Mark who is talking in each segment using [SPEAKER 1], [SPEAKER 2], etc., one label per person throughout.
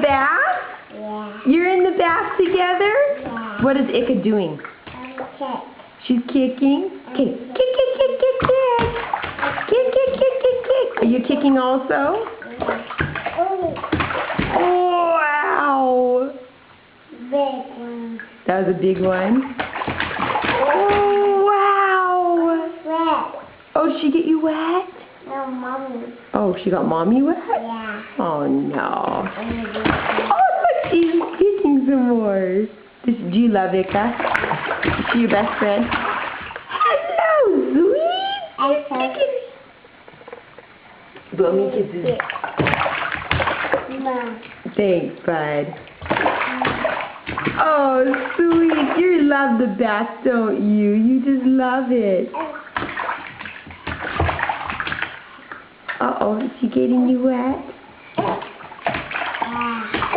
[SPEAKER 1] bath?
[SPEAKER 2] Yeah.
[SPEAKER 1] You're in the bath together?
[SPEAKER 2] Yeah.
[SPEAKER 1] What is Ika doing?
[SPEAKER 2] Okay.
[SPEAKER 1] She's kicking. Okay. Kick, kick, kick, kick, kick. Kick, kick, kick, kick, kick. Are you kicking also?
[SPEAKER 2] Yeah.
[SPEAKER 1] Oh, wow.
[SPEAKER 2] Big one.
[SPEAKER 1] That was a big one. Oh, wow.
[SPEAKER 2] Wet.
[SPEAKER 1] Oh, did she get you wet?
[SPEAKER 2] No, mommy.
[SPEAKER 1] Oh, she got mommy wet?
[SPEAKER 2] Yeah.
[SPEAKER 1] Oh, no. Oh, look, she's kicking some more. Do you love Ika? Is she your best friend? Hello, sweet. Blow me kisses.
[SPEAKER 2] Mom.
[SPEAKER 1] Thanks, bud. Oh, sweet. You love the bath, don't you? You just love it. Uh-oh, is she getting you wet?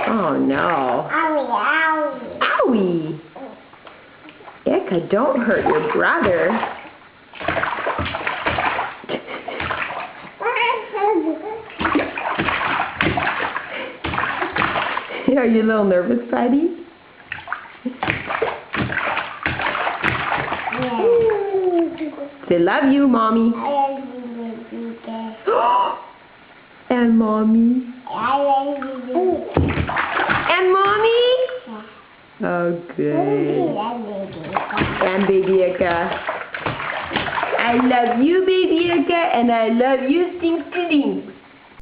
[SPEAKER 1] Oh, no.
[SPEAKER 2] Owie, owie.
[SPEAKER 1] Owie! Ika, don't hurt your brother. Are you a little nervous, buddy?
[SPEAKER 2] Yeah.
[SPEAKER 1] Say, love you, Mommy.
[SPEAKER 2] I love you, baby.
[SPEAKER 1] And Mommy.
[SPEAKER 2] I love you, baby.
[SPEAKER 1] And Mommy?
[SPEAKER 2] Yeah.
[SPEAKER 1] Oh, good.
[SPEAKER 2] Baby.
[SPEAKER 1] And Baby Ika. I love you, Baby Ika, and I love you, Stink to Dink.